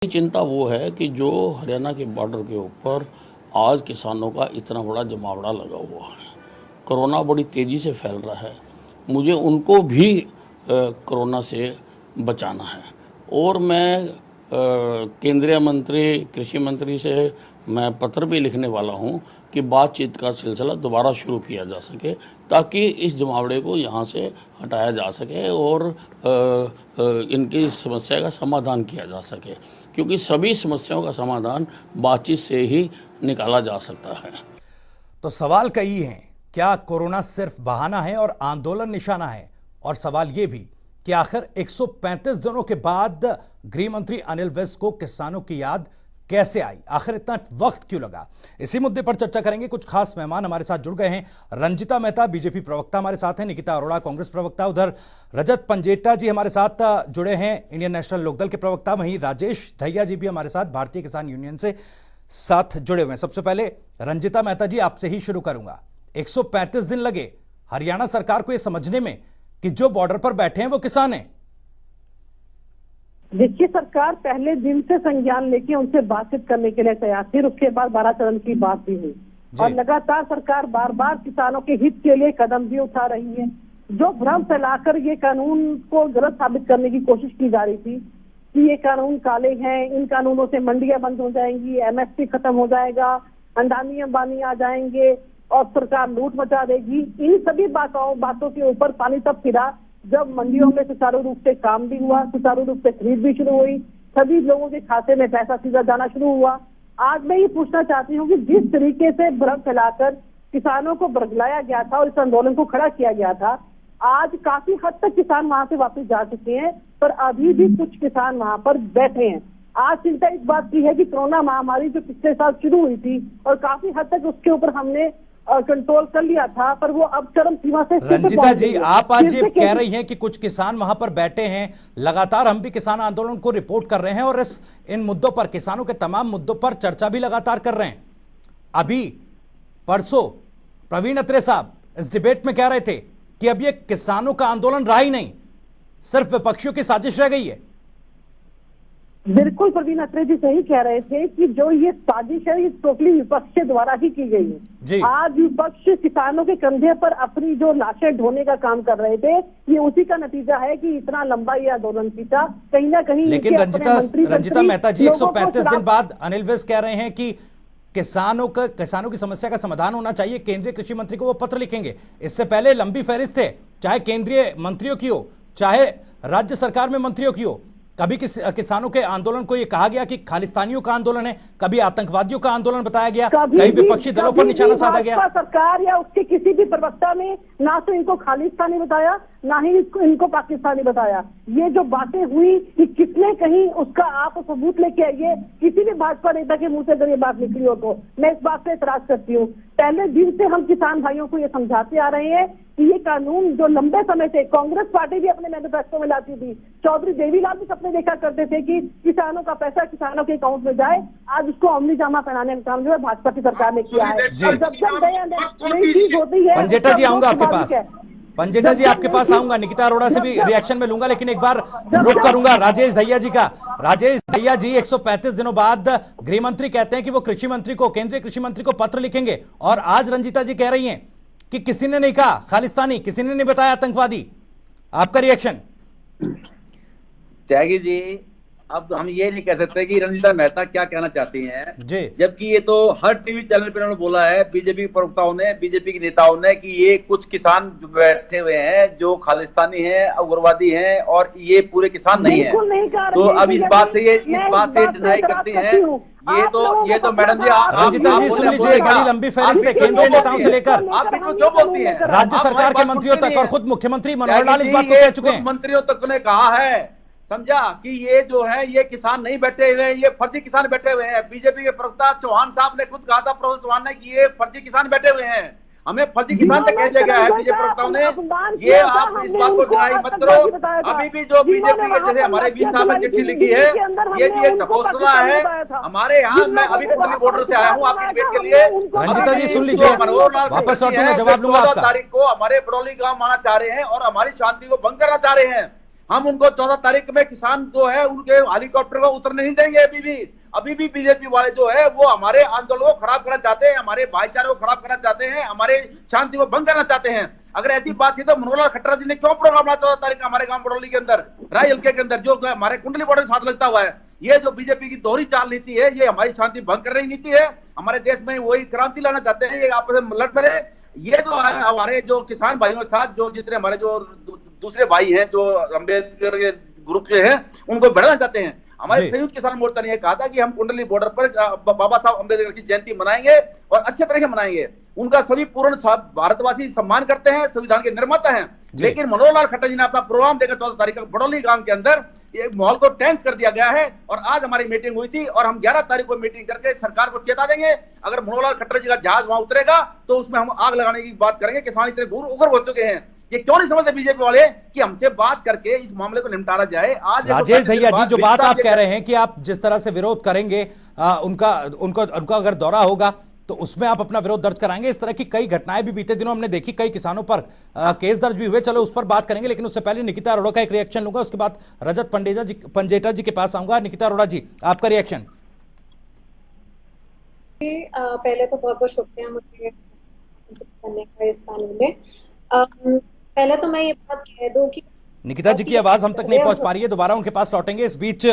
चिंता वो है कि जो हरियाणा के बॉर्डर के ऊपर आज किसानों का इतना बड़ा जमावड़ा लगा हुआ है, कोरोना बड़ी तेज़ी से फैल रहा है, मुझे उनको भी कोरोना से बचाना है। और मैं केंद्रीय मंत्री, कृषि मंत्री से मैं पत्र भी लिखने वाला हूं कि बातचीत का सिलसिला दोबारा शुरू किया जा सके, ताकि इस जमावड़े को यहाँ से हटाया जा सके और इनकी समस्या का समाधान किया जा सके, क्योंकि सभी समस्याओं का समाधान बातचीत से ही निकाला जा सकता है। तो सवाल कई हैं, क्या कोरोना सिर्फ बहाना है और आंदोलन निशाना है? और सवाल यह भी कि आखिर 135 दिनों के बाद गृह मंत्री अनिल विज को किसानों की याद कैसे आई, आखिर इतना वक्त क्यों लगा? इसी मुद्दे पर चर्चा करेंगे। कुछ खास मेहमान हमारे साथ जुड़ गए हैं। रंजिता मेहता बीजेपी प्रवक्ता हमारे साथ हैं, निकिता अरोड़ा कांग्रेस प्रवक्ता, उधर रजत पंजेटा जी हमारे साथ जुड़े हैं, इंडियन नेशनल लोकदल के प्रवक्ता, वहीं राजेश दहिया जी भी हमारे साथ भारतीय किसान यूनियन से साथ जुड़े हुए हैं। सबसे पहले रंजिता मेहता जी, आपसे ही शुरू करूंगा। 135 दिन लगे हरियाणा सरकार को यह समझने में कि जो बॉर्डर पर बैठे हैं वो किसान हैं। देखिए, सरकार पहले दिन से संज्ञान लेके उनसे बातचीत करने के लिए तैयार थी। उसके बाद 12 चरण की बात भी हुई और लगातार सरकार बार बार किसानों के हित के लिए कदम भी उठा रही है। जो भ्रम फैलाकर ये कानून को गलत साबित करने की कोशिश की जा रही थी कि ये कानून काले हैं, इन कानूनों से मंडियां बंद हो जाएंगी, एमएसपी खत्म हो जाएगा, अंडानी अंबानी आ जाएंगे और सरकार लूट मचा देगी, इन सभी बातों के ऊपर पानी तब फिरा जब मंडियों में सुचारू रूप से काम भी हुआ, सुचारू रूप से खरीद भी शुरू हुई, सभी लोगों के खाते में पैसा सीधा जाना शुरू हुआ। आज मैं ये पूछना चाहती हूँ कि जिस तरीके से भ्रम फैलाकर किसानों को बरगलाया गया था और इस आंदोलन को खड़ा किया गया था, आज काफी हद तक किसान वहां से वापस जा चुके हैं, पर अभी भी कुछ किसान वहां पर बैठे हैं। आज चिंता इस बात की है कि कोरोना महामारी जो पिछले साल शुरू हुई थी और काफी हद तक उसके ऊपर हमने कंट्रोल कर लिया था, पर वो अब चरम सीमा से। रंजिता जी, आप आज ये कह रही हैं कि कुछ किसान वहां पर बैठे हैं, लगातार हम भी किसान आंदोलन को रिपोर्ट कर रहे हैं और इन मुद्दों पर, किसानों के तमाम मुद्दों पर चर्चा भी लगातार कर रहे हैं। अभी परसों प्रवीण अत्रे साहब इस डिबेट में कह रहे थे कि अब ये किसानों का आंदोलन रहा ही नहीं, सिर्फ विपक्षियों की साजिश रह गई है। बिल्कुल, प्रवीण अत्रे जी सही कह रहे थे कि जो ये साजिश है ये टोटली विपक्ष के द्वारा ही की गई है। आज विपक्ष किसानों के कंधे पर अपनी जो लाशें ढोने का काम कर रहे थे, ये उसी का नतीजा है कि इतना लंबा ये आंदोलन खींचा कहीं ना कहीं। लेकिन रंजिता मेहता जी, 135 दिन बाद अनिल विज कह रहे हैं कि किसानों की समस्या का समाधान होना चाहिए, केंद्रीय कृषि मंत्री को वो पत्र लिखेंगे। इससे पहले लंबी फहरिस्त है, चाहे केंद्रीय मंत्रियों की हो, चाहे राज्य सरकार में मंत्रियों की हो। कभी किसानों के आंदोलन को यह कहा गया कि खालिस्तानियों का आंदोलन है, कभी आतंकवादियों का आंदोलन बताया गया, कई विपक्षी दलों पर निशाना साधा गया। सरकार या उसके किसी भी प्रवक्ता ने ना तो इनको खालिस्तानी बताया, ना ही इनको पाकिस्तानी बताया। ये जो बातें हुई कि किसने कहीं उसका आप सबूत लेके आइए, किसी भी भाजपा नेता के मुंह से अगर ये बात निकली हो तो मैं इस बात से एतराज करती हूँ। पहले दिन से हम किसान भाइयों को ये समझाते आ रहे हैं कि ये कानून जो लंबे समय से कांग्रेस पार्टी भी अपने मैनिफेस्टो में लाती थी, चौधरी देवीलाल भी सपने देखा करते थे कि किसानों का पैसा किसानों के अकाउंट में जाए, आज उसको अमली जामा पहनाने का काम जो है भाजपा की सरकार ने किया है। और जब नई चीज होती है। पंजेटा जी आऊंगा आपके पास, पंजेटा जी आपके पास आऊंगा, निकिता अरोड़ा से भी रिएक्शन में लूंगा, लेकिन एक बार रुक करूंगा राजेश दहिया जी का। राजेश दहिया जी, 135 दिनों बाद गृह मंत्री कहते हैं कि वो कृषि मंत्री को, केंद्रीय कृषि मंत्री को पत्र लिखेंगे, और आज रंजिता जी कह रही हैं कि किसी ने नहीं कहा खालिस्तानी, किसी ने नहीं बताया आतंकवादी। आपका रिएक्शन? त्यागी जी, अब हम ये नहीं कह सकते कि रंजिता मेहता क्या कहना चाहती हैं, जबकि ये तो हर टीवी चैनल पर उन्होंने बोला है, बीजेपी के प्रवक्ताओं ने, बीजेपी के नेताओं ने, कि ये कुछ किसान बैठे हुए हैं जो खालिस्तानी हैं, उग्रवादी हैं और ये पूरे किसान नहीं है। तो अब इस बात से डिनाई करती हैं। ये तो मैडम जी, रंजिता जी सुन लीजिए, बड़ी लंबी फहरिस्त है केंद्रीय नेताओं से लेकर आप जो बोलती हैं राज्य सरकार के मंत्रियों तक, और खुद मुख्यमंत्री मनोहर लाल इस बात को कह चुके हैं। मंत्रियों तक ने कहा है, समझा, कि ये जो है ये किसान नहीं बैठे हुए हैं, ये फर्जी किसान बैठे हुए हैं। बीजेपी के प्रवक्ता चौहान साहब ने खुद कहा था, प्रोफेसर चौहान ने, कि ये फर्जी किसान बैठे हुए हैं, हमें फर्जी किसान तक कह दिया गया है बीजेपी प्रवक्ताओं ने। ये आप इस बात को डिनाई मत करो। अभी भी जो बीजेपी के, जैसे हमारे वीर साहब ने चिट्ठी लिखी है, ये भी एक ढकोसला है हमारे यहाँ। मैं अभी कोटली बॉर्डर से आया हूँ आपकी डिबेट के लिए। रंजिता जी सुन लीजिए, वापस लौटूंगा, जवाब लूंगा आपका। 14 तारीख को हमारे बरौली गाँव आना चाह रहे हैं और हमारी शांति को भंग करना चाह रहे हैं। हम उनको 14 तारीख में किसान जो है उनके हेलीकॉप्टर को उतरने नहीं देंगे। अभी भी बीजेपी वाले जो है वो हमारे आंदोलन को खराब करना चाहते हैं, हमारे भाईचारे को खराब करना चाहते हैं, हमारे शांति को भंग करना चाहते हैं। अगर ऐसी बात थी तो मनोहर लाल खट्टर जी ने क्यों प्रोग्राम बनाया 14 तारीख हमारे गांव बड़ौली के अंदर, राय हल्के के अंदर, जो हमारे कुंडली बॉर्डर के साथ लगता हुआ है। ये जो बीजेपी की दोहरी चाल नीति है, ये हमारी शांति भंग करने की नीति है। हमारे देश में वही क्रांति लाना चाहते हैं, ये आपस में लड़ पड़े। ये जो है हमारे जो किसान भाइयों के साथ जो जितने हमारे जो दूसरे भाई हैं जो अम्बेडकर के ग्रुप के हैं, उनको बढ़ाना चाहते हैं। हमारे संयुक्त किसान मोर्चा ने कहा था कि हम कुंडली बॉर्डर पर बाबा साहब अम्बेडकर की जयंती मनाएंगे और अच्छे तरह से मनाएंगे। उनका सभी पूर्ण भारतवासी सम्मान करते हैं, संविधान के निर्माता हैं। लेकिन मनोहर लाल खट्टर जी ने अपना प्रोग्राम देकर 14 तारीख को बड़ौली गांव के अंदर ये माहौल को टेंस कर दिया गया है। और आज हमारी मीटिंग हुई थी और हम 11 तारीख को मीटिंग करके सरकार को चेता देंगे, अगर मनोहर लाल खट्टर जी का जहाज वहां उतरेगा तो उसमें हम आग लगाने की बात करेंगे। किसान इतने उग्र हो चुके हैं, ये क्यों नहीं समझते बीजेपी वाले कि हमसे बात करके इस मामले को निपटारा जाए। आज राजेश भैया जी, जो बात आप कह रहे हैं कि आप जिस तरह से विरोध करेंगे, उनका अगर दौरा होगा तो उसमें आप अपना विरोध दर्ज कराएंगे। इस तरह की कई घटनाएं भी बीते दिनों हमने देखी, कई किसानों पर केस दर्ज भी हुए, चलो उस पर बात करेंगे। लेकिन उससे पहले निकिता अरोड़ा का एक रिएक्शन लूंगा, उसके बाद रजत पंजेटा जी के पास आऊंगा। निकिता अरोड़ा जी, आपका रिएक्शन। पहले तो बहुत बहुत शुक्रिया मुझे करने का इस पैनल में। पहले तो मैं ये बात कह दूं कि निकिता जी की आवाज हम तक नहीं पहुंच पा रही है, दोबारा उनके पास लौटेंगे। इस बीच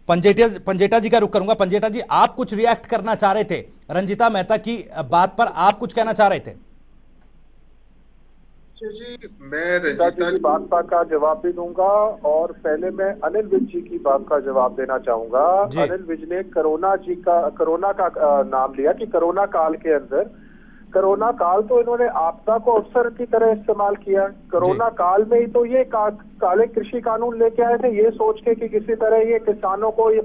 पंजेटा जी का रुख करूंगा। पंजेटा जी, आप कुछ रिएक्ट करना चाह रहे थे रंजिता मेहता की बात पर, आप कुछ कहना चाह रहे थे? जी, मैं रंजिता की बात का जवाब भी दूंगा और पहले मैं अनिल विज जी की बात का जवाब देना चाहूंगा। अनिल विज ने कोरोना का नाम लिया कि कोरोना काल के अंदर, कोरोना काल तो इन्होंने आपदा को अवसर की तरह इस्तेमाल किया। कोरोना काल में ही तो ये काले कृषि कानून लेके आए थे, ये सोच के कि किसी तरह ये किसानों को ये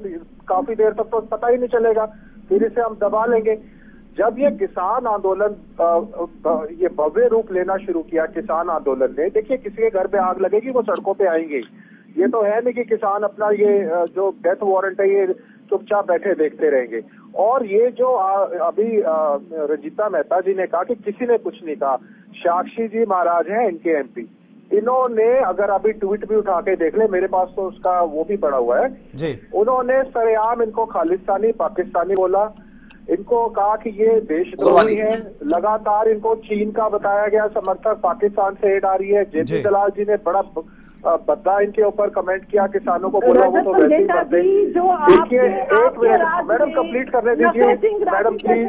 काफी देर तक तो पता ही नहीं चलेगा, फिर इसे हम दबा लेंगे। जब ये किसान आंदोलन ये भव्य रूप लेना शुरू किया किसान आंदोलन ने, देखिए किसी के घर पे आग लगेगी वो सड़कों पे आएंगे। ये तो है नहीं कि किसान अपना ये जो डेथ वारंट है ये चुपचाप बैठे देखते रहेंगे। और ये जो अभी रंजिता मेहता जी ने कहा कि किसी ने कुछ नहीं कहा, साक्षी जी महाराज हैं इनके एमपी, इन्होंने अगर अभी ट्वीट भी उठा के देख ले, मेरे पास तो उसका वो भी पड़ा हुआ है जी। उन्होंने सरेआम इनको खालिस्तानी पाकिस्तानी बोला, इनको कहा कि ये देशद्रोही है। लगातार इनको चीन का बताया गया समर्थक पाकिस्तान से एड आ रही है। जेपी दलाल जी ने बड़ा बद्दा इनके ऊपर कमेंट किया, किसानों को बोला वो तो वैसे ही करते। देखिए एक मिनट मैडम कंप्लीट करने दीजिए मैडम प्लीज।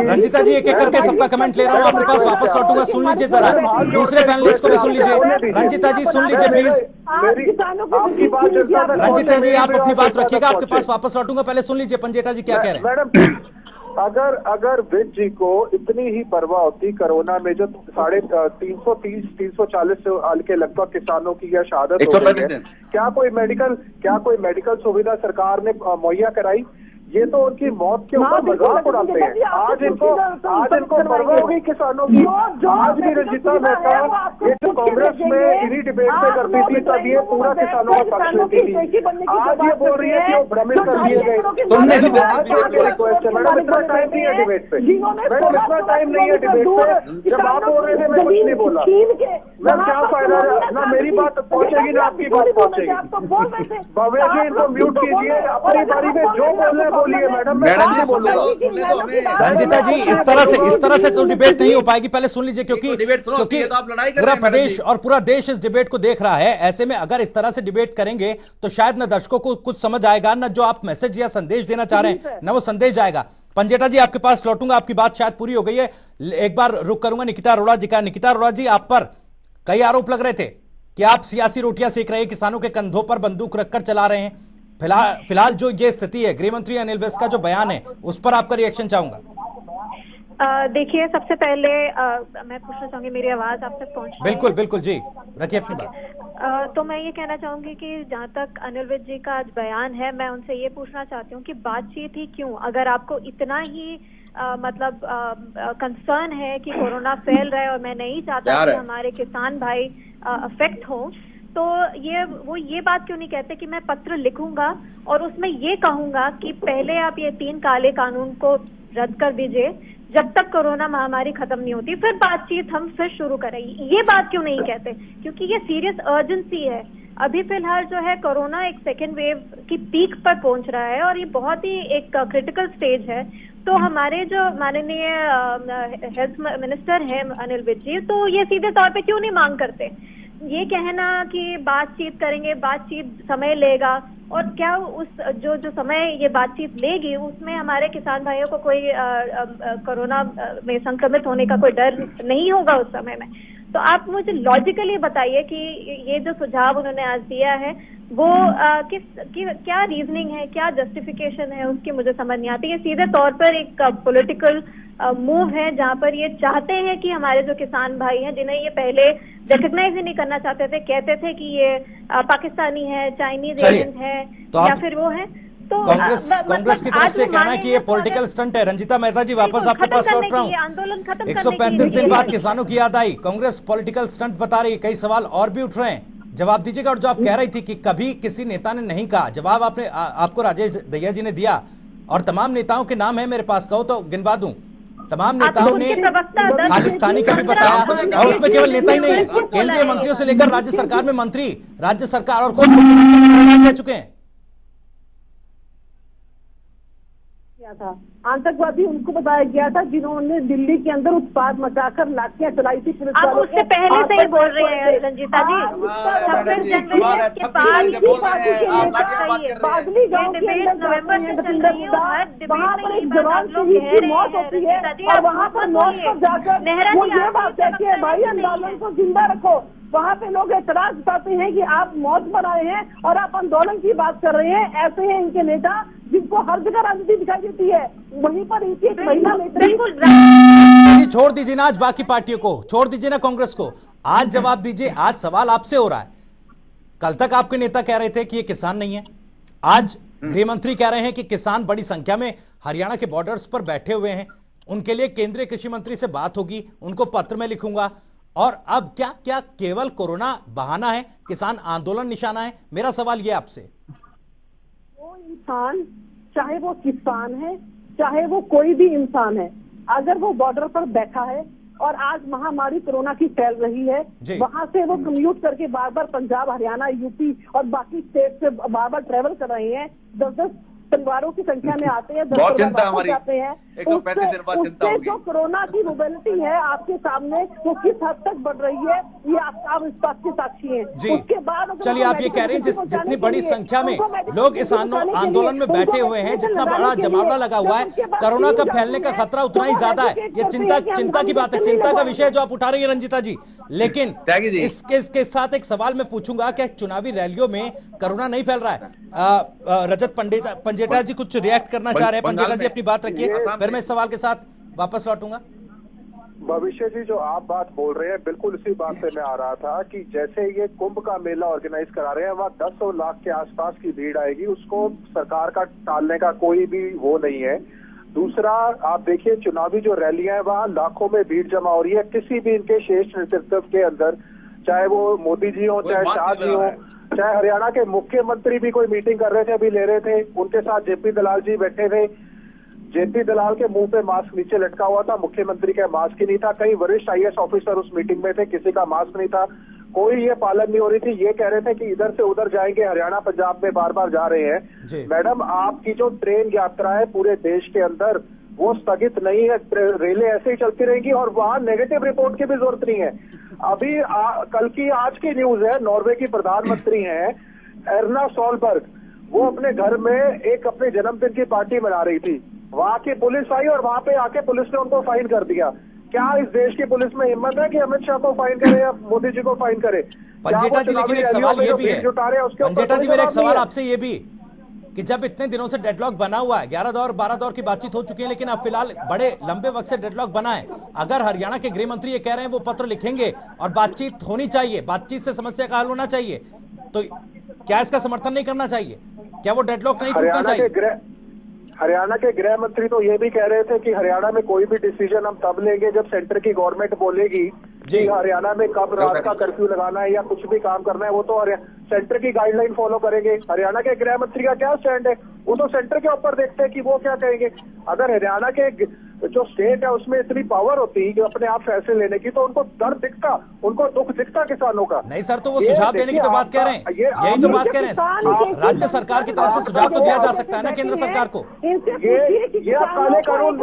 रंजिता जी, एक एक करके सबका कमेंट ले रहा हूँ, आपके पास वापस लौटूंगा, सुन लीजिए जरा, दूसरे पैनलिस्ट को भी सुन लीजिए। रंजिता जी सुन लीजिए प्लीज। आपकी बात रंजिता जी आप अपनी बात रखिएगा, आपके पास वापस लौटूंगा, पहले सुन लीजिए पंजेटा जी क्या कह रहे हैं। मैडम अगर विज जी को इतनी ही परवाह होती कोरोना में जो 340 से के लगभग किसानों की यह शहादत हो गई है, क्या कोई मेडिकल सुविधा सरकार ने मुहैया कराई? ये तो उनकी मौत के ऊपर मजाक उड़ाते हैं। आज इनको परवाह होगी किसानों की। आज भी रंजिता मेहता ये जो कांग्रेस में इन्हीं डिबेट पे करती थी तब ये पूरा किसानों का पक्ष लेती थी, आज ये बोल रही है कि वो भ्रमित कर दिए गए। रिक्वेस्ट है मैडम, इतना टाइम नहीं है डिबेट पे, मैडम इतना टाइम नहीं है डिबेट पे। जब आप बोल रहे थे मैं कुछ नहीं बोला, मैम क्या फायदा, ना मेरी बात पहुंचेगी ना आपकी बात पहुंचेगी। भव्य जी इनको म्यूट कीजिए, अपनी बारी में जो बोल रहे बोलिए मैडम। रंजिता जी इस तरह से तो डिबेट नहीं हो पाएगी, पहले सुन लीजिए, क्योंकि पूरा प्रदेश और पूरा देश इस डिबेट को देख रहा है। ऐसे में अगर इस तरह से डिबेट करेंगे तो शायद न दर्शकों को कुछ समझ आएगा, न जो आप मैसेज या संदेश देना चाह रहे हैं न वो संदेश जाएगा। पंजेटा जी आपके पास लौटूंगा, आपकी बात शायद पूरी हो गई है, एक बार रुक करूंगा निकिता अरोड़ा जी का। निकिता अरोड़ा जी, आप पर कई आरोप लग रहे थे कि आप सियासी रोटियां सेक रहे हैं, किसानों के कंधों पर बंदूक रखकर चला रहे हैं। फिलहाल जो ये स्थिति है, गृह मंत्री अनिल विज का जो बयान है उस पर आपका रिएक्शन चाहूंगा। देखिए सबसे पहले मैं पूछना चाहूंगी, मेरी आवाज आप तक पहुंच रही है? बिल्कुल जी, रखिए अपनी बात। तो मैं ये कहना चाहूंगी कि जहाँ तक अनिल विज जी का आज बयान है, मैं उनसे ये पूछना चाहती हूँ कि बातचीत ही क्यों? अगर आपको इतना ही मतलब कंसर्न है कि कोरोना फैल रहा है और मैं नहीं चाहता कि हमारे किसान भाई अफेक्ट हो, तो ये बात क्यों नहीं कहते कि मैं पत्र लिखूंगा और उसमें ये कहूंगा कि पहले आप ये 3 काले कानून को रद्द कर दीजिए जब तक कोरोना महामारी खत्म नहीं होती, फिर बातचीत हम फिर शुरू करेंगे। ये बात क्यों नहीं कहते? क्योंकि ये सीरियस अर्जेंसी है। अभी फिलहाल जो है कोरोना एक सेकेंड वेव की पीक पर पहुंच रहा है और ये बहुत ही एक क्रिटिकल स्टेज है। तो हमारे जो माननीय हेल्थ मिनिस्टर हैं अनिल विज जी, तो ये सीधे तौर पे क्यों नहीं मांग करते? ये कहना कि बातचीत करेंगे, बातचीत समय लेगा, और क्या उस जो समय ये बातचीत लेगी उसमें हमारे किसान भाइयों को कोई कोरोना में संक्रमित होने का कोई डर नहीं होगा उस समय में? तो आप मुझे लॉजिकली बताइए कि ये जो सुझाव उन्होंने आज दिया है वो क्या रीजनिंग है, क्या जस्टिफिकेशन है उसकी मुझे समझ नहीं आती। ये सीधे तौर पर एक पॉलिटिकल मूव है जहां पर ये चाहते हैं कि हमारे जो किसान भाई हैं, जिन्हें ये पहले रिकग्नाइज ही नहीं करना चाहते थे, कहते थे कि ये पाकिस्तानी है, चाइनीज एजेंट है, तो या फिर वो है, तो कांग्रेस की तरफ से कहना है कि ये पॉलिटिकल स्टंट है। रंजिता मेहता जी, वापस आपके पास लौट रहा हूँ। आंदोलन खत्म 135 दिन बाद किसानों की याद आई, कांग्रेस पॉलिटिकल स्टंट बता रही है। कई सवाल और भी उठ रहे हैं, जवाब दीजिएगा। और जो आप कह रही थी कि कभी किसी नेता ने नहीं कहा, जवाब आपको राजेश दहिया जी ने दिया, और तमाम नेताओं के नाम है मेरे पास, कहो तो गिनवा दूं। तमाम नेताओं ने खालिस्तानी का भी बताया, और उसमें केवल नेता ही नहीं है, केंद्रीय मंत्रियों से लेकर राज्य सरकार में मंत्री, राज्य सरकार और खुद मुख्यमंत्री कह चुके हैं। था आतंकवादी उनको बताया गया था जिन्होंने दिल्ली के अंदर उत्पाद मचाकर लाठियां चलाई थी पुलिस वालों। आप उससे पहले से ही बोल रहे हैं रंजीता जी, 26 जनवरी के बाद बादली गांव के नवंबर से चल रही है, वहाँ पर एक जवान शहीद की मौत होती है, और वहाँ पर मौत पर जाकर वो ये बात कहते हैं भाई आंदोलन को जिंदा रखो। वहाँ पे लोग एतराज जताते हैं कि आप मौत पर आए हैं और आप आंदोलन की बात कर रहे हैं। ऐसे हैं इनके नेता जिनको हर जगह राजनीति दिखाई देती है, वहीं पर इनकी एक महिला नेत्री। छोड़ दीजिए ना आज बाकी पार्टियों को, छोड़ दीजिए ना कांग्रेस को, आज जवाब दीजिए। आज सवाल आपसे हो रहा है। कल तक आपके नेता कह रहे थे कि ये किसान नहीं है, आज गृह मंत्री कह रहे हैं कि किसान बड़ी संख्या में हरियाणा के बॉर्डर्स पर बैठे हुए हैं, उनके लिए केंद्रीय कृषि मंत्री से बात होगी, उनको पत्र में लिखूंगा। और अब क्या क्या केवल कोरोना बहाना है, किसान आंदोलन निशाना है? मेरा सवाल ये आपसे। वो इंसान, चाहे वो किसान है, चाहे वो कोई भी इंसान है, अगर वो बॉर्डर पर बैठा है और आज महामारी कोरोना की फैल रही है, वहां से वो कम्यूट करके बार बार पंजाब, हरियाणा, यूपी और बाकी स्टेट से बार बार ट्रेवल कर रहे हैं, 10-10 परिवारों की संख्या में आते हैं, 10 बहुत चिंता हमारी जाते हैं। 135 दिन बाद चिंता होगी। जो कोरोना की मोबिलिटी है आपके सामने, वो किस हद तक बढ़ रही है, ये आप इस बात के साक्षी हैं। उसके बाद चलिए, आप ये कह रहे हैं जितनी बड़ी संख्या में लोग इस आंदोलन में बैठे हुए हैं, जितना बड़ा जमावड़ा लगा हुआ है, कोरोना का फैलने का खतरा उतना ही ज्यादा है। ये चिंता की बात है, चिंता का विषय जो आप उठा रही है रंजिता जी। लेकिन इसके साथ एक सवाल मैं पूछूंगा कि चुनावी रैलियों में कोरोना नहीं फैल रहा है। रजत पंजेटा जी कुछ रिएक्ट करना चाह रहे हैं। पंजेटा जी अपनी बात रखिए, फिर मैं इस सवाल के साथ वापस लौटूंगा। भविष्य जी, जो आप बात बोल रहे हैं, बिल्कुल इसी बात से मैं आ रहा था कि जैसे ये कुंभ का मेला ऑर्गेनाइज करा रहे हैं, वहाँ 10 लाख के आसपास की भीड़ आएगी, उसको सरकार का टालने का कोई भी वो नहीं है। दूसरा, आप देखिए चुनावी जो रैलियां हैं वहाँ लाखों में भीड़ जमा हो रही है। किसी भी इनके श्रेष्ठ नेतृत्व के अंदर, चाहे वो मोदी जी हो, चाहे शाह जी हो, चाहे हरियाणा के मुख्यमंत्री भी कोई मीटिंग कर रहे थे, अभी ले रहे थे, उनके साथ जेपी दलाल जी बैठे थे। जेपी दलाल के मुंह पे मास्क नीचे लटका हुआ था, मुख्यमंत्री का मास्क ही नहीं था। कई वरिष्ठ आईएएस ऑफिसर उस मीटिंग में थे, किसी का मास्क नहीं था, कोई ये पालन नहीं हो रही थी। ये कह रहे थे कि इधर से उधर जाएंगे, हरियाणा पंजाब में बार बार जा रहे हैं। मैडम, आपकी जो ट्रेन यात्रा है पूरे देश के अंदर, वो स्थगित नहीं है, रेलें ऐसे ही चलती रहेंगी और वहां नेगेटिव रिपोर्ट की भी जरूरत नहीं है। अभी कल की आज की न्यूज है, नॉर्वे की प्रधानमंत्री हैं एर्ना सोलबर्ग, वो अपने घर में एक अपने जन्मदिन की पार्टी मना रही थी, वहां की पुलिस आई और वहां पे आके पुलिस ने उनको फाइन कर दिया। क्या इस देश की पुलिस में हिम्मत है कि अमित शाह को फाइन करे या मोदी जी को फाइन करे? पंजेटा जी, लेकिन एक सवाल ये भी है, पंजेटा जी, मेरा एक सवाल आपसे ये भी कि जब इतने दिनों से डेडलॉक बना हुआ है, 11 दौर 12 दौर की बातचीत हो चुकी है, लेकिन अब फिलहाल बड़े लंबे वक्त से डेडलॉक बना है। अगर हरियाणा के गृह मंत्री ये कह रहे हैं वो पत्र लिखेंगे और बातचीत होनी चाहिए, बातचीत से समस्या का हल होना चाहिए, तो क्या इसका समर्थन नहीं करना चाहिए? क्या वो डेडलॉक नहीं टूटना चाहिए? हरियाणा के गृह मंत्री तो ये भी कह रहे थे कि हरियाणा में कोई भी डिसीजन हम तब लेंगे जब सेंटर की गवर्नमेंट बोलेगी कि हरियाणा में कब रात का कर्फ्यू लगाना है या कुछ भी काम करना है, वो तो सेंटर की गाइडलाइन फॉलो करेंगे। हरियाणा के गृह मंत्री का क्या स्टैंड है, वो तो सेंटर के ऊपर देखते हैं कि वो क्या कहेंगे। अगर हरियाणा के जो स्टेट है उसमें इतनी पावर होती कि अपने आप फैसले लेने की, तो उनको दर्द दिखता, उनको दुख दिखता किसानों का। नहीं सर, तो वो सुझाव देने की तो बात कह रहे हैं, यही तो बात कह रहे हैं। राज्य सरकार की तरफ से सुझाव तो दिया जा सकता है ना केंद्र सरकार को। ये काले कानून,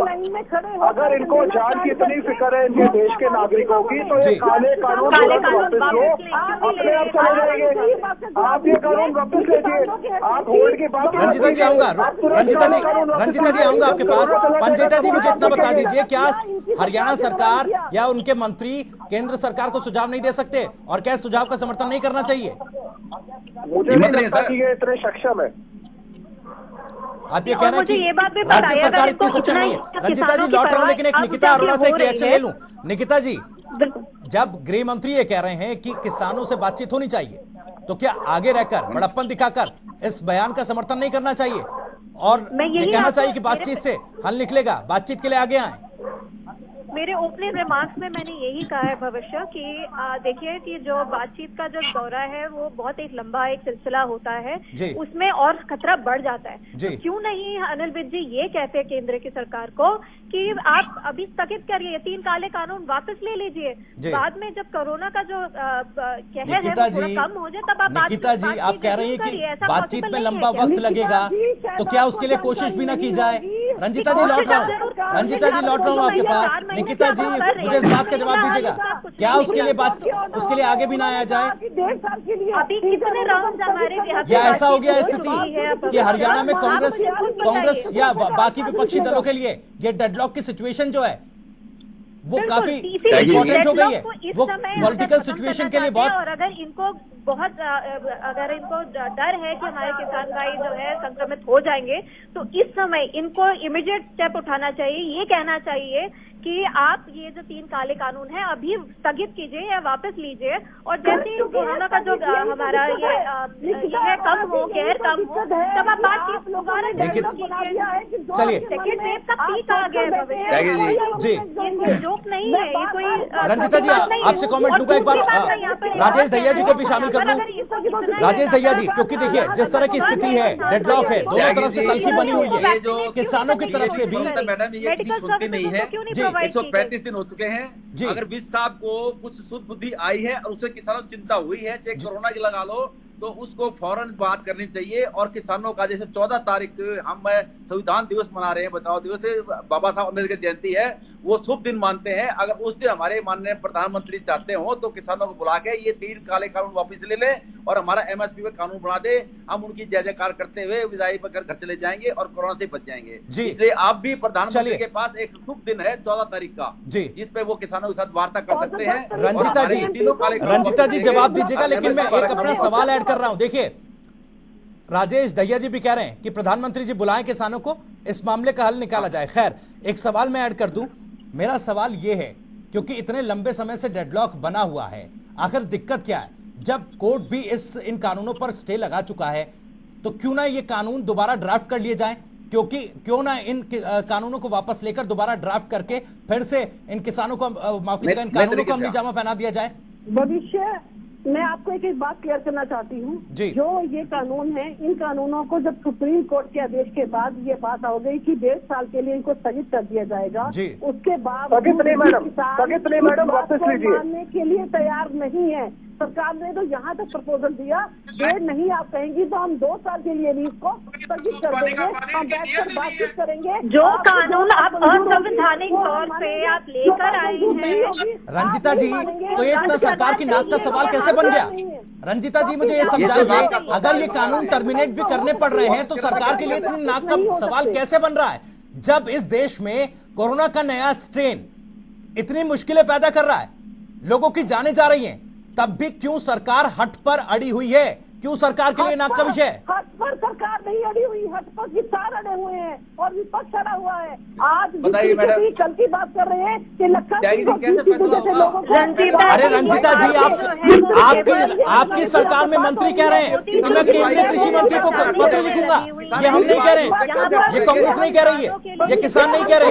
अगर इनको जान की इतनी फिक्र है इनके देश के नागरिकों की, तो ये काले कानून वापस लो, अपने आप चले जाएंगे। आप ये कानून वापस लीजिए, आप होल्ड की बात। रंजिता जी आऊंगा, रंजिता जी आऊंगा आपके पास। पंजेटा जी मुझे इतना बता दीजिए, क्या हरियाणा सरकार या उनके मंत्री केंद्र सरकार को सुझाव नहीं दे सकते, और क्या सुझाव का समर्थन नहीं करना चाहिए? मुझे नहीं लगता कि ये इतने सक्षम है। आप ये कह रहे हैं कि राज्य सरकार इतनी सक्षम नहीं है। रंजिता जी लौट रहा हूं, लेकिन एक निकिता अरोड़ा से एक रिएक्शन ले लूं। निकिता जी, जब गृह मंत्री ये कह रहे हैं कि किसानों से बातचीत होनी चाहिए, तो क्या आगे रहकर बड़प्पन दिखाकर इस बयान का समर्थन नहीं करना चाहिए और ये कहना चाहिए कि बातचीत से हल निकलेगा, बातचीत के लिए आगे आए? मेरे ओपनिंग रिमार्क्स में मैंने यही कहा है भविष्य कि देखिए कि जो बातचीत का जो दौरा है वो बहुत एक लंबा एक सिलसिला होता है, उसमें और खतरा बढ़ जाता है। तो क्यों नहीं अनिल विज जी ये कहते हैं केंद्र की सरकार को कि आप अभी स्थगित करिए, 3 काले कानून वापस ले लीजिए, बाद में जब कोरोना का जो कहर है वो थोड़ा कम हो जाए तब आप। निकिता जी, आप कह रही हैं कि बातचीत में लंबा वक्त लगेगा, तो क्या उसके लिए कोशिश भी ना की जाए? रंजिता जी लौट रहा हूँ, रंजिता जी लौट रहा हूँ आपके पास। निकिता जी मुझे इस बात का जवाब दीजिएगा, क्या उसके लिए आगे भी ना आया जाए? या ऐसा हो गया स्थिति कि हरियाणा में कांग्रेस या बाकी विपक्षी दलों के लिए ये डेडलॉक की सिचुएशन जो है वो काफी इम्पोर्टेंट हो गई है, वो पॉलिटिकल सिचुएशन के लिए बहुत। और अगर इनको डर है कि हमारे किसान भाई जो है संक्रमित हो जाएंगे, तो इस समय इनको इमीडिएट स्टेप उठाना चाहिए, ये कहना चाहिए कि आप ये जो 3 काले कानून है अभी स्थगित कीजिए या वापस लीजिए, और जैसे ही कोरोना का जो हमारा ये कम हो, कहर कम हो, तब आप बातचीत दोबारा चलिए। सेकेंड वेव का पीक आ गया जी, ये जोक नहीं है, ये कोई। रंजिता जी आपसे कमेंट लूंगा एक बार, राजेश दहिया जी को भी शामिल कर लूं। राजेश दहिया जी, क्योंकि देखिए जिस तरह की स्थिति है, डेडलॉक है, दोनों तरफ से तलखी बनी हुई है, किसानों की तरफ से भी। मैडम ये किसी सुनती नहीं है, 135 दिन हो चुके हैं। अगर विज साहब को कुछ शुद्ध बुद्धि आई है और उसे किसानों को चिंता हुई है, चाहे कोरोना की लगा लो, तो उसको फौरन बात करनी चाहिए। और किसानों का जैसे 14 तारीख हम संविधान दिवस मना रहे हैं, बचाओ दिवस है, बाबा साहब अम्बेडकर जयंती है, वो शुभ दिन मानते हैं। अगर उस दिन हमारे माननीय प्रधानमंत्री चाहते हो तो किसानों को बुला के ये 3 काले कानून वापस ले लें और हमारा MSP पे कानून बना दे। हम उनकी जय जयकार करते हुए विदाई पर घर चले जाएंगे और कोरोना से बच जाएंगे। इसलिए आप भी प्रधानमंत्री के पास एक शुभ दिन है 14 तारीख का, जिसपे वो किसानों के साथ वार्ता कर सकते हैं। रंजिता जी जवाब दीजिएगा, लेकिन मैं एक अपना सवाल ऐड कर रहा हूं। देखिए राजेश दहिया जी भी कह रहे हैं कि प्रधानमंत्री जी बुलाएं किसानों को, इस मामले का हल निकाला जाए। खैर, एक सवाल मैं ऐड कर दूं। मेरा सवाल यह है, क्योंकि इतने लंबे समय से डेडलॉक बना हुआ है, आखिर दिक्कत क्या है? जब कोर्ट भी इन कानूनों पर स्टे लगा चुका है, तो क्यों ना ये कानून दोबारा ड्राफ्ट कर लिए जाएं? क्यों ना इन कानूनों को वापस लेकर दोबारा ड्राफ्ट करके फिर से इन किसानों को माफी इन कानूनों को अमली जामा पहना दिया जाए? भविष्य मैं आपको एक बात क्लियर करना चाहती हूँ। जो ये कानून है, इन कानूनों को जब सुप्रीम कोर्ट के आदेश के बाद ये बात हो गई कि 1.5 साल के लिए इनको स्थगित कर दिया जाएगा, उसके बाद वापस मानने के लिए तैयार नहीं है। सरकार ने तो यहाँ तक प्रपोजल दिया, डेढ़ नहीं आप कहेंगी तो हम 2 साल के लिए भी इसको स्थगित कर देंगे, हम बैठकर बातचीत करेंगे। जो कानून आप असंवैधानिक तौर पे आप लेकर आए हैं। रंजिता जी, तो ये इतना सरकार की नाक का सवाल कैसे बन गया? रंजिता जी मुझे ये समझाइए, अगर ये कानून टर्मिनेट भी करने पड़ रहे हैं तो सरकार के लिए इतनी नाक का सवाल कैसे बन रहा है, जब इस देश में कोरोना का नया स्ट्रेन इतनी मुश्किलें पैदा कर रहा है, लोगों की जानें जा रही हैं, तब भी क्यों सरकार हट पर अड़ी हुई है? क्यों सरकार के लिए नाक का विषय? हट पर सरकार नहीं अड़ी हुई, हट पर किसान अड़े हुए हैं और विपक्ष अड़ा हुआ है। आज कल की बात कर रहे हैं कि अरे रंजिता जी, आपकी सरकार में मंत्री कह रहे हैं कि मैं केंद्रीय कृषि मंत्री को पत्र लिखूंगा। ये हम नहीं कह रहे, ये कांग्रेस नहीं कह रही है, ये किसान नहीं कह रहे।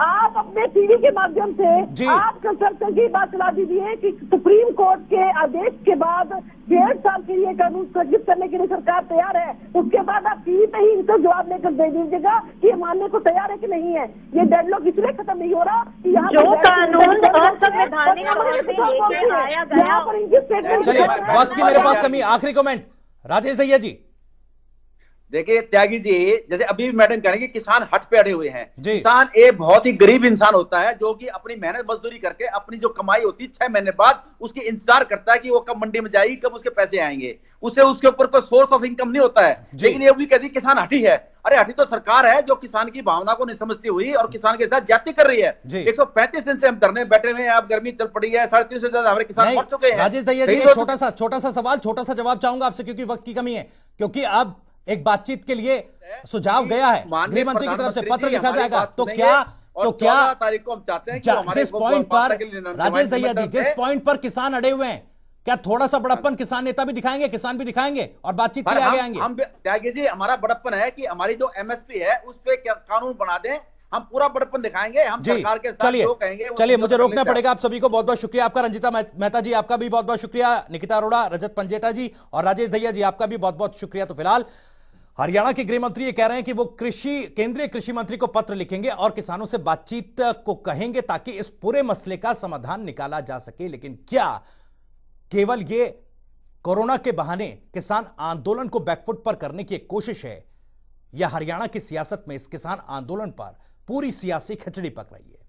आप अपने टीवी के माध्यम जी। से आप कंसल्टेंट की बात चला दीजिए कि सुप्रीम कोर्ट के आदेश के बाद 1.5 साल के लिए कानून स्थगित करने के लिए सरकार तैयार है। उसके बाद आप टीवी पे ही इनको जवाब लेकर दे दीजिएगा कि ये मानने को तैयार है कि नहीं है। ये डेडलॉक इसलिए खत्म नहीं हो रहा कि यहाँ जो पर कानून असंवैधानिक तौर से लेके आया गया, यहाँ पर इनकी स्टेटमेंट चलिए, वक्त की मेरे पास कमी, आखिरी कमेंट राजेश दहिया जी। देखिए त्यागी जी, जैसे अभी भी मैडम कह रहे हैं कि किसान हट पे अड़े हुए हैं। जी। किसान एक बहुत ही गरीब इंसान होता है जो कि अपनी मेहनत मजदूरी करके अपनी जो कमाई होती है 6 महीने बाद उसकी इंतजार करता है कि वो कब मंडी में जाएगी, कब उसके पैसे आएंगे। उससे उसके ऊपर कोई सोर्स ऑफ इनकम नहीं होता है। लेकिन ये भी कहती है किसान हटी है। अरे हटी तो सरकार है जो किसान की भावना को नहीं समझती हुई और किसान के साथ ज्यादती कर रही है। 135 दिन से हम धरने बैठे हुए हैं, अब गर्मी चल पड़ी है, 350 से ज्यादा हमारे किसान मर चुके हैं। राजेश दहिया जी, एक छोटा सा सवाल, छोटा सा जवाब चाहूंगा आपसे क्योंकि वक्त की कमी है। क्योंकि अब एक बातचीत के लिए सुझाव गया है, गृह मंत्री की तरफ से पत्र लिखा जाएगा, तो क्या तारीख को हम चाहते हैं कि जिस पॉइंट पर राजेश दहिया जी, जिस पॉइंट पर किसान अड़े हुए हैं, क्या थोड़ा सा बड़प्पन किसान नेता भी दिखाएंगे, किसान भी दिखाएंगे और बातचीत के लिए आगे आएंगे? हम त्यागी जी, हमारा बड़प्पन है कि हमारी जो एमएसपी है उस पे कानून बना दें, हम पूरा बड़प्पन दिखाएंगे। हम सरकार के साथ जो कहेंगे चलिए मुझे रोकना पड़ेगा। आप सभी को बहुत बहुत शुक्रिया आपका। रंजिता मेहता जी आपका भी बहुत बहुत शुक्रिया, निकिता अरोड़ा, रजत पंजेटा जी और राजेश दहिया जी आपका भी बहुत बहुत शुक्रिया। तो फिलहाल हरियाणा के गृह मंत्री ये कह रहे हैं कि वो केंद्रीय कृषि मंत्री को पत्र लिखेंगे और किसानों से बातचीत को कहेंगे ताकि इस पूरे मसले का समाधान निकाला जा सके। लेकिन क्या केवल ये कोरोना के बहाने किसान आंदोलन को बैकफुट पर करने की एक कोशिश है, या हरियाणा की सियासत में इस किसान आंदोलन पर पूरी सियासी खिचड़ी पक रही है?